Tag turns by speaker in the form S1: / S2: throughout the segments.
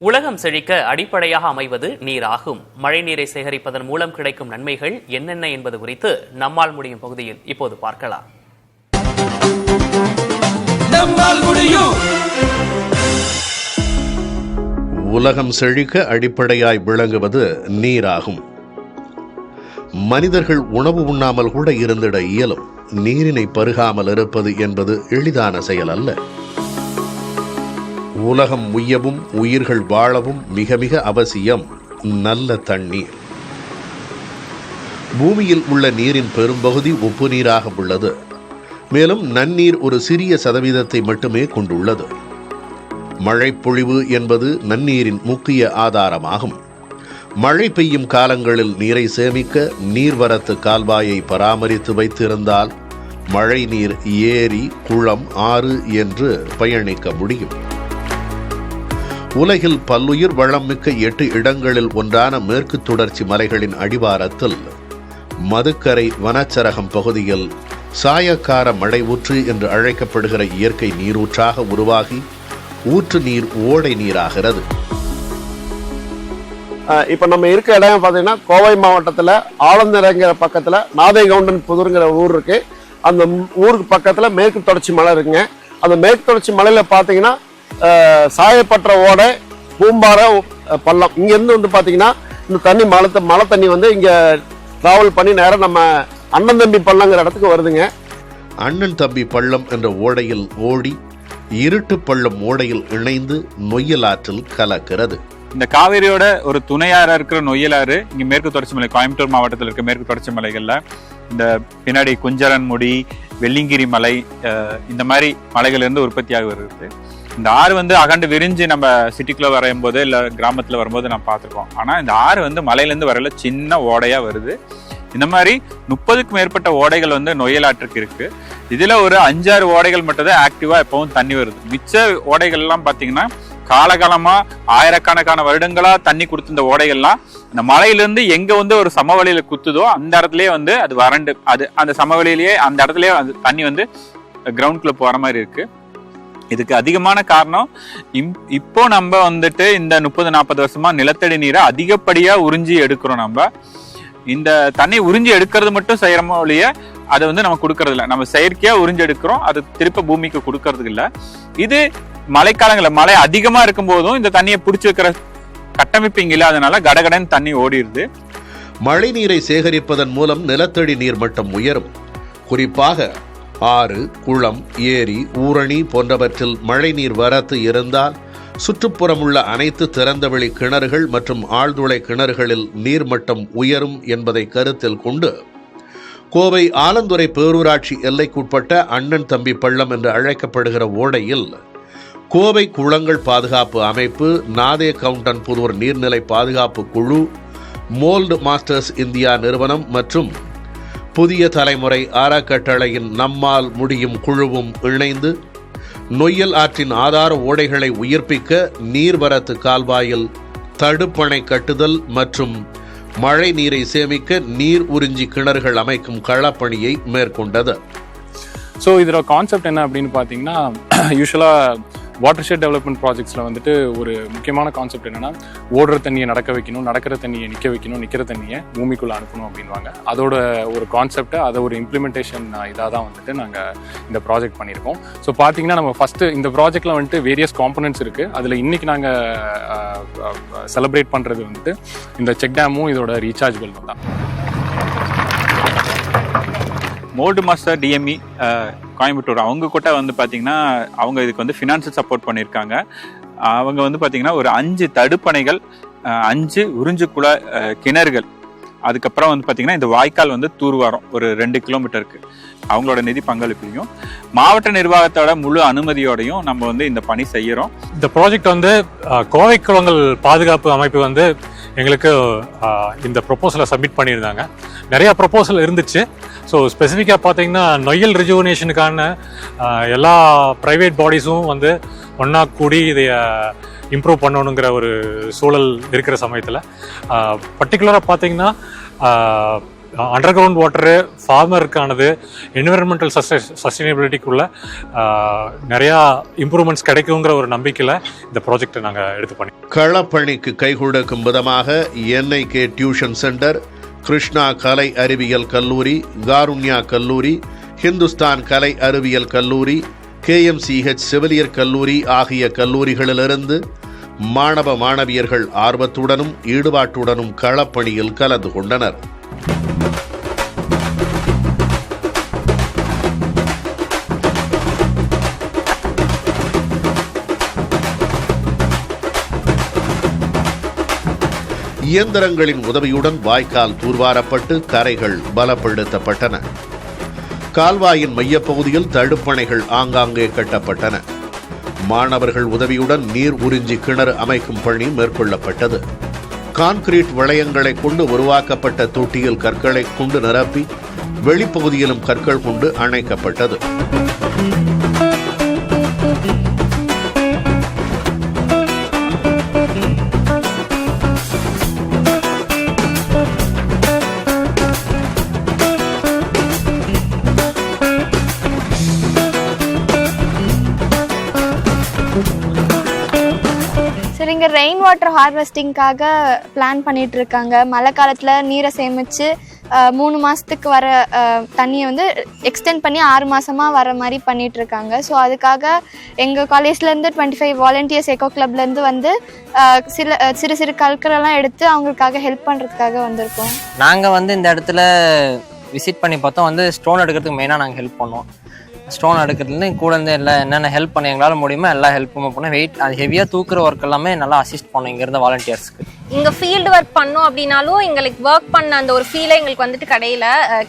S1: உலகம் செழிக்க அடிப்படையாக அமைவது நீராகும். மழை நீரை சேகரிப்பதன் மூலம் கிடைக்கும் நன்மைகள் என்னென்ன என்பது குறித்து நம்மால் முடியும் பகுதியில் இப்போது பார்க்கலாம்.
S2: உலகம் செழிக்க அடிப்படையாய் விளங்குவது நீராகும். மனிதர்கள் உணவு உண்ணாமல் கூட இருந்திட இயலும். நீரினை பருகாமல் இருப்பது என்பது எளிதான செயல் அல்ல. உலகம் உய்யவும் உயிர்கள் வாழவும் மிக மிக அவசியம் நல்ல தண்ணீர். பூமியில் உள்ள நீரின் பெரும்பகுதி உப்பு நீராக உள்ளது. மேலும் நன்னீர் ஒரு சிறிய சதவீதத்தை மட்டுமே கொண்டுள்ளது. மழைப்பொழிவு என்பது நன்னீரின் முக்கிய ஆதாரமாகும். மழை பெய்யும் காலங்களில் நீரை சேமிக்க நீர்வரத்து கால்வாயை பராமரித்து வைத்திருந்தால் மழை நீர் ஏரி, குளம், ஆறு என்று பயணிக்க முடியும். உலகில் பல்லுயிர் வளம் மிக்க 8 இடங்களில் ஒன்றான மேற்கு தொடர்ச்சி மலைகளின் அடிவாரத்தில் மதுக்கரை வனச்சரகம் பகுதியில் சாயக்கார மழை ஊற்று என்று அழைக்கப்படுகிற இயற்கை நீரூற்றாக உருவாகி ஊற்று நீர் ஓடை நீராகிறது.
S3: இப்ப நம்ம இருக்க இடம் பாத்தீங்கன்னா கோவை மாவட்டத்துல ஆலந்தரைங்கிற பக்கத்துல நாதைகவுண்டன் புதூருங்கிற ஊர் இருக்கு. அந்த ஊருக்கு பக்கத்துல மேற்கு தொடர்ச்சி மலை இருக்குங்க. அந்த மேற்கு தொடர்ச்சி மலையில பாத்தீங்கன்னா சாயப்பற்ற ஓடை, பூம்பார பள்ளம். இங்க இருந்து வந்து பாத்தீங்கன்னா இந்த தண்ணி மழை தண்ணி வந்து இங்க டிராவல் பண்ணி நேரம் நம்ம அண்ணன் தம்பி பள்ளங்கிற இடத்துக்கு வருதுங்க.
S2: அண்ணன் தம்பி பள்ளம் என்ற ஓடையில் ஓடி இருட்டு பள்ளம் ஓடையில் இணைந்து நொய்யல் ஆற்றில் கலக்கிறது.
S4: இந்த காவேரியோட ஒரு துணையாரா இருக்கிற நொய்யலாறு இங்க மேற்கு தொடர்ச்சி மலை, கோயம்புத்தூர் மாவட்டத்தில் இருக்க மேற்கு தொடர்ச்சி மலைகள்ல இந்த பின்னாடி குஞ்சரன்முடி, வெள்ளிங்கிரி மலை, இந்த மாதிரி மலைகள் இருந்து உற்பத்தியாக வருது. இந்த ஆறு வந்து அகண்டு விரிஞ்சு நம்ம சிட்டிக்குள்ள வரும்போது இல்ல கிராமத்துல வரும்போது நம்ம பார்த்துருக்கோம். ஆனா இந்த ஆறு வந்து மலையிலேருந்து வரல சின்ன ஓடையா வருது. இந்த மாதிரி 30க்கும் மேற்பட்ட ஓடைகள் வந்து நொய்யலாற்றுக்கு இருக்கு. இதுல ஒரு 5-6 ஓடைகள் மட்டும் தான் ஆக்டிவா எப்பவும் தண்ணி வருது. மிச்ச ஓடைகள் எல்லாம் பாத்தீங்கன்னா காலகாலமா ஆயிரக்கணக்கான வருடங்களா தண்ணி கொடுத்த இந்த ஓடைகள்லாம் இந்த மலையிலிருந்து எங்க வந்து ஒரு சமவெளியில குத்துதோ அந்த இடத்துலயே வந்து அது வறண்டு அது அந்த சமவெளியிலேயே அந்த இடத்துலயே அந்த தண்ணி வந்து கிரவுண்ட்குள்ள போற மாதிரி இருக்கு. இதுக்கு அதிகமான காரணம் இப்போ நம்ம வந்துட்டு இந்த 30-40 வருஷமா நிலத்தடி நீரை அதிகப்படியா உறிஞ்சி எடுக்கிறோம். நம்ம இந்த தண்ணி உறிஞ்சி எடுக்கிறது மட்டும் செய்யறோமோ இல்லையா, அதை வந்து நம்ம கொடுக்கறது இல்லை. நம்ம செயற்கையா உறிஞ்சி எடுக்கிறோம், அது திருப்ப பூமிக்கு கொடுக்கறதுக்கு இல்லை. இது மழைக்காலங்களில் மழை அதிகமா இருக்கும் போதும் இந்த தண்ணியை பிடிச்சி வைக்கிற கட்டமைப்பு இங்க இல்லாதனால கடகடன் தண்ணி ஓடிடுது.
S2: மழை நீரை சேகரிப்பதன் மூலம் நிலத்தடி நீர் மட்டம் உயரும். குறிப்பாக ஆறு, குளம், ஏரி, ஊரணி போன்றவற்றில் மழை நீர் வரத்து இருந்தால் சுற்றுப்புறம் உள்ள அனைத்து திறந்தவெளி கிணறுகள் மற்றும் ஆழ்துளை கிணறுகளில் நீர்மட்டம் உயரும் என்பதை கருத்தில் கொண்டு கோவை ஆலந்துறை பேரூராட்சி எல்லைக்குட்பட்ட அண்ணன் தம்பி பள்ளம் என்று அழைக்கப்படுகிற ஓடையில் கோவை குளங்கள் பாதுகாப்பு அமைப்பு, நாதைகவுண்டன் புதூர் நீர்நிலை பாதுகாப்பு குழு, மோல்டு மாஸ்டர்ஸ் இந்தியா நிறுவனம் மற்றும் புதிய தலைமுறை அறக்கட்டளையின் நம்மால் முடியும் குழுவும் இணைந்து நொய்யல் ஆற்றின் ஆதார ஓடைகளை உயிர்ப்பிக்க நீர்வரத்து கால்வாயில் தடுப்பணை கட்டுதல் மற்றும் மழை நீரை சேமிக்க நீர் உறிஞ்சி கிணறுகள் அமைக்கும் களப்பணியை மேற்கொண்டது.
S5: ஸோ இதோட கான்செப்ட் என்ன அப்படின்னு பார்த்தீங்கன்னா, யூஸ்வலாக வாட்டர் ஷெட் டெவலப்மெண்ட் ப்ராஜெக்ட்ஸில் வந்துட்டு ஒரு முக்கியமான கான்செப்ட் என்னென்னா, ஓடுற தண்ணியை நடக்க வைக்கணும், நடக்கிற தண்ணியை நிற்க வைக்கணும், நிற்கிற தண்ணியை பூமிக்குள்ளே அனுப்பணும் அப்படின்வாங்க. அதோட ஒரு கான்செப்டை அதை ஒரு இம்ப்ளிமெண்டேஷன் இதாக தான் வந்துட்டு நாங்கள் இந்த ப்ராஜெக்ட் பண்ணியிருக்கோம். ஸோ பார்த்தீங்கன்னா நம்ம ஃபஸ்ட்டு இந்த ப்ராஜெக்டில் வந்துட்டு வேரியஸ் காம்பனன்ட்ஸ் இருக்குது. அதில் இன்றைக்கி நாங்கள் செலிப்ரேட் பண்ணுறது வந்துட்டு இந்த செக் டேமும் இதோட ரீசார்ஜ் வெல்லும் தான்.
S4: மோல்டு மாஸ்டர் டிஎம்இ கோயம்புத்தூர் அவங்க கூட வந்து பார்த்தீங்கன்னா அவங்க இதுக்கு வந்து ஃபினான்ஷியல் சப்போர்ட் பண்ணியிருக்காங்க. அவங்க வந்து பார்த்தீங்கன்னா ஒரு 5 தடுப்பணைகள், 5 உறிஞ்சுக்குழ கிணறுகள், அதுக்கப்புறம் வந்து பார்த்தீங்கன்னா இந்த வாய்க்கால் வந்து தூர்வாரம் ஒரு 2 கிலோமீட்டருக்கு அவங்களோட நிதி பங்களிப்பையும் மாவட்ட நிர்வாகத்தோட முழு அனுமதியோடையும் நம்ம வந்து இந்த பணி செய்யறோம்.
S6: இந்த ப்ராஜெக்ட் வந்து கோவை குளங்கள் பாதுகாப்பு அமைப்பு வந்து எங்களுக்கு இந்த ப்ரொபோசலை சப்மிட் பண்ணியிருந்தாங்க. நிறையா ப்ரொபோசல் இருந்துச்சு. ஸோ ஸ்பெசிஃபிக்காக பார்த்தீங்கன்னா நொய்யல் ரிஜுவனேஷனுக்கான எல்லா ப்ரைவேட் பாடிஸும் வந்து ஒன்றா கூடி இதை இம்ப்ரூவ் பண்ணணுங்கிற ஒரு சூழல் இருக்கிற சமயத்தில் பர்டிகுலராக பார்த்தீங்கன்னா அண்டர் கிரவுண்ட் வாட்டரு ஃபார்மருக்கானது என்விரான்மெண்டல் சஸ்டைனபிலிட்டிக்குள்ள நிறையா இம்ப்ரூவ்மெண்ட்ஸ் கிடைக்குங்கிற ஒரு நம்பிக்கையில் இந்த ப்ராஜெக்டை நாங்கள் எடுத்து பண்ணி
S2: களப்பணிக்கு கை கொடுக்கும் விதமாக NIK டியூஷன் சென்டர், கிருஷ்ணா கலை அறிவியல் கல்லூரி, காருண்யா கல்லூரி, ஹிந்துஸ்தான் கலை அறிவியல் கல்லூரி, KMCH செவிலியர் கல்லூரி ஆகிய கல்லூரிகளிலிருந்து மாணவ மாணவியர்கள் ஆர்வத்துடனும் ஈடுபாட்டுடனும் களப்பணியில் கலந்து கொண்டனர். இயந்திரங்களின் உதவியுடன் வாய்க்கால் தூர்வாரப்பட்டு கரைகள் பலப்படுத்தப்பட்டன. கால்வாயின் மையப்பகுதியில் தடுப்பணைகள் ஆங்காங்கே கட்டப்பட்டன. மாணவர்கள் உதவியுடன் நீர் உறிஞ்சி கிணறு அமைக்கும் பணி மேற்கொள்ளப்பட்டது. கான்கிரீட் வளையங்களை கொண்டு உருவாக்கப்பட்ட தொட்டியில் கற்களை கொண்டு நிரப்பி வெளிப்பகுதியிலும் கற்கள் கொண்டு அணைக்கப்பட்டது.
S7: இங்கே ரெயின் வாட்டர் ஹார்வெஸ்டிங்காக பிளான் பண்ணிட்டு இருக்காங்க. மழை காலத்தில் நீரை சேமித்து 3 மாதத்துக்கு வர தண்ணியை வந்து எக்ஸ்டெண்ட் பண்ணி 6 மாதமாக வர மாதிரி பண்ணிட்டு இருக்காங்க. ஸோ அதுக்காக எங்கள் காலேஜ்லேருந்து 25 வாலண்டியர்ஸ் எக்கோ கிளப்லேருந்து வந்து சிறு சிறு கற்களெல்லாம் எடுத்து அவங்களுக்காக ஹெல்ப் பண்ணுறதுக்காக வந்திருக்கோம்.
S8: நாங்கள் வந்து இந்த இடத்துல விசிட் பண்ணி பார்த்தோம். வந்து ஸ்டோன் எடுக்கிறதுக்கு மெயினாக நாங்கள் ஹெல்ப் பண்ணோம். ஸ்டோன் எடுக்கிறதுலேருந்து கூட இருந்து எல்லாம் என்னென்ன ஹெல்ப் பண்ண எங்களால் முடியுமோ எல்லா ஹெல்ப்புமே பண்ணோம். வெயிட் அது ஹெவியாக தூக்குற ஒர்க் எல்லாமே நல்லா அசிஸ்ட் பண்ணோம் இங்கேருந்த வாலண்டியர்ஸ்க்கு.
S9: இங்கே ஃபீல்டு ஒர்க் பண்ணோம் அப்படின்னாலும் எங்களுக்கு ஒர்க் பண்ண அந்த ஒரு ஃபீலை எங்களுக்கு வந்துட்டு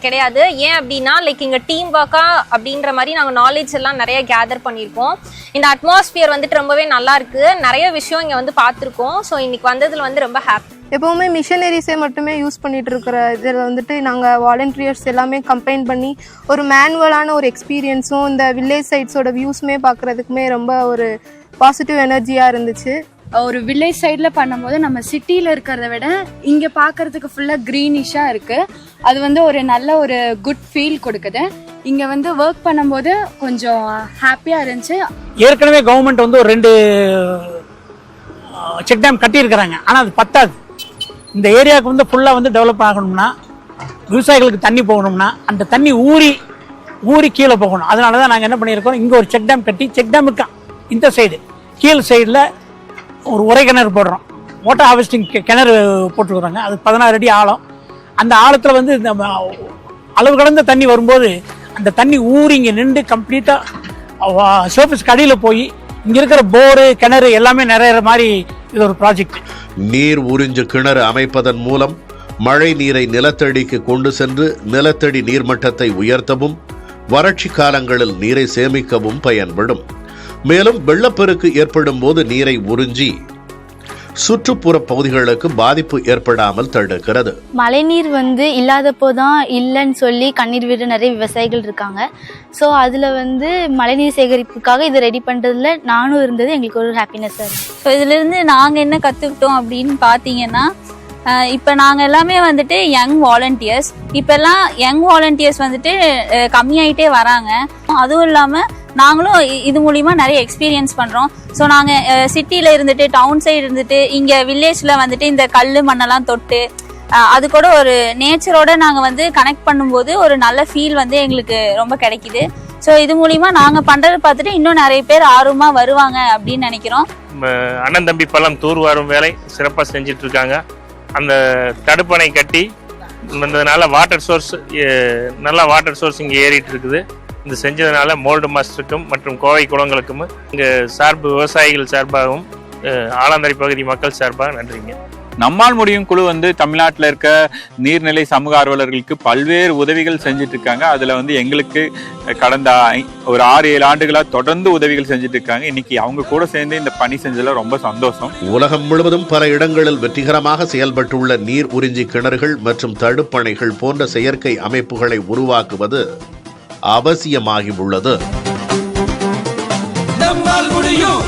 S9: கிடையாது. ஏன் அப்படின்னா இங்கே டீம் ஒர்க்கா அப்படின்ற மாதிரி நாங்கள் நாலேஜ் எல்லாம் நிறைய கேதர் பண்ணியிருக்கோம். இந்த அட்மாஸ்பியர் வந்துட்டு ரொம்பவே நல்லா இருக்கு. நிறைய விஷயம் இங்கே வந்து பார்த்துருக்கோம். ஸோ இன்னைக்கு வந்ததில் வந்து ரொம்ப ஹாப்பி.
S10: எப்போவுமே மிஷனரிஸே மட்டுமே யூஸ் பண்ணிட்டு இருக்கிற இதில் வந்துட்டு நாங்கள் வாலண்டியர்ஸ் எல்லாமே கம்பைன் பண்ணி ஒரு மேனுவலான ஒரு எக்ஸ்பீரியன்ஸும் இந்த வில்லேஜ் சைட்ஸோட வியூஸுமே பார்க்குறதுக்குமே ரொம்ப ஒரு பாசிட்டிவ் எனர்ஜியாக இருந்துச்சு.
S11: ஒரு வில்லேஜ் சைடில் பண்ணும்போது நம்ம சிட்டியில் இருக்கிறத விட இங்கே பார்க்குறதுக்கு ஃபுல்லாக க்ரீனிஷாக இருக்குது. அது வந்து ஒரு நல்ல ஒரு குட் ஃபீல் கொடுக்குது. இங்கே வந்து ஒர்க் பண்ணும்போது கொஞ்சம் ஹாப்பியாக இருந்துச்சு.
S12: ஏற்கனவே கவர்மெண்ட் வந்து ஒரு 2 செக் டேம் கட்டியிருக்கிறாங்க. ஆனால் அது பத்தாது. இந்த ஏரியாவுக்கு வந்து ஃபுல்லாக வந்து டெவலப் ஆகணும்னா, விவசாயிகளுக்கு தண்ணி போகணும்னா அந்த தண்ணி ஊறி கீழே போகணும். அதனால தான் நாங்கள் என்ன பண்ணியிருக்கோம், இங்கே ஒரு செக் டேம் கட்டி செக் டேமுக்கு இந்த சைடு கீழ் சைடில் ஒரு உரை கிணறு போடுறோம். வாட்டர் ஹார்வெஸ்டிங் கிணறு போட்டுருக்குறாங்க. அது 16 அடி ஆழம். அந்த ஆழத்தில் வந்து இந்த அளவு கடந்த தண்ணி வரும்போது அந்த தண்ணி ஊறி இங்கே நின்று கம்ப்ளீட்டாக சர்ஃபேஸ்க்கு அடியில் போய் இங்கே இருக்கிற போரு கிணறு எல்லாமே நிறையிற மாதிரி இது ஒரு ப்ராஜெக்ட்.
S2: நீர் உறிஞ்சு கிணறு அமைப்பதன் மூலம் மழை நீரை நிலத்தடிக்கு கொண்டு சென்று நிலத்தடி நீர்மட்டத்தை உயர்த்தவும் வறட்சி காலங்களில் நீரை சேமிக்கவும் பயன்படும். மேலும் வெள்ளப்பெருக்கு ஏற்படும் போது நீரை உறிஞ்சி சுற்றுப்புற பகுதிகளுக்கு பாதிப்பு ஏற்படாமல் தடுக்கிறது.
S13: மழைநீர் வந்து இல்லாதப்போ தான் இல்லைன்னு சொல்லி கண்ணீர் விட நிறைய விவசாயிகள் இருக்காங்க. ஸோ அதில் வந்து மழைநீர் சேகரிப்புக்காக இதை ரெடி பண்ணுறதுல நானும் இருந்தது எங்களுக்கு ஒரு ஹாப்பினஸ்ஸாக இருக்குது.
S14: ஸோ இதிலிருந்து நாங்கள் என்ன கற்றுக்கிட்டோம் அப்படின்னு பார்த்தீங்கன்னா, இப்போ நாங்கள் எல்லாமே வந்துட்டு யங் வாலண்டியர்ஸ். இப்போல்லாம் யங் வாலண்டியர்ஸ் வந்துட்டு கம்மியாயிட்டே வராங்க. அதுவும் இல்லாமல் நாங்களும் இது மூலிமா நிறைய எக்ஸ்பீரியன்ஸ் பண்ணுறோம். ஸோ நாங்கள் சிட்டியில் இருந்துட்டு டவுன் சைடு இருந்துட்டு இங்கே வில்லேஜில் வந்துட்டு இந்த கல் மண்ணெல்லாம் தொட்டு அது கூட ஒரு நேச்சரோட நாங்கள் வந்து கனெக்ட் பண்ணும்போது ஒரு நல்ல ஃபீல் வந்து எங்களுக்கு ரொம்ப கிடைக்குது. ஸோ இது மூலிமா நாங்கள் பண்ணுறதை பார்த்துட்டு இன்னும் நிறைய பேர் ஆர்வமாக வருவாங்க அப்படின்னு நினைக்கிறோம்.
S15: அண்ணன் தம்பி பள்ளம் தூர்வாரும் வேலை சிறப்பாக செஞ்சுட்டு இருக்காங்க. அந்த தடுப்பணை கட்டி வந்ததுனால வாட்டர் சோர்ஸ் இங்கே ஏறிட்டு இருக்குது. இது செஞ்சதுனால மோல்டு மாஸ்டருக்கும் மற்றும் கோவை குளங்களுக்கும் இங்கே விவசாயிகள் சார்பாகவும் ஆலாந்தரை பகுதி மக்கள் சார்பாக நன்றிங்க.
S4: நம்மால் முடியும் குழு வந்து தமிழ்நாட்டில் இருக்க நீர்நிலை சமூக ஆர்வலர்களுக்கு பல்வேறு உதவிகள் செஞ்சுட்டு இருக்காங்க. அதுல வந்து எங்களுக்கு கடந்த ஒரு 6-7 ஆண்டுகளாக தொடர்ந்து உதவிகள் செஞ்சுட்டு இருக்காங்க. இன்னைக்கு அவங்க கூட சேர்ந்து இந்த பணி செஞ்சதுல ரொம்ப சந்தோஷம்.
S2: உலகம் முழுவதும் பல இடங்களில் வெற்றிகரமாக செயல்பட்டுள்ள நீர் உறிஞ்சி கிணறுகள் மற்றும் தடுப்பணைகள் போன்ற செயற்கை அமைப்புகளை உருவாக்குவது அவசியமாகி உள்ளது.
S16: நம்மால் முடியும்.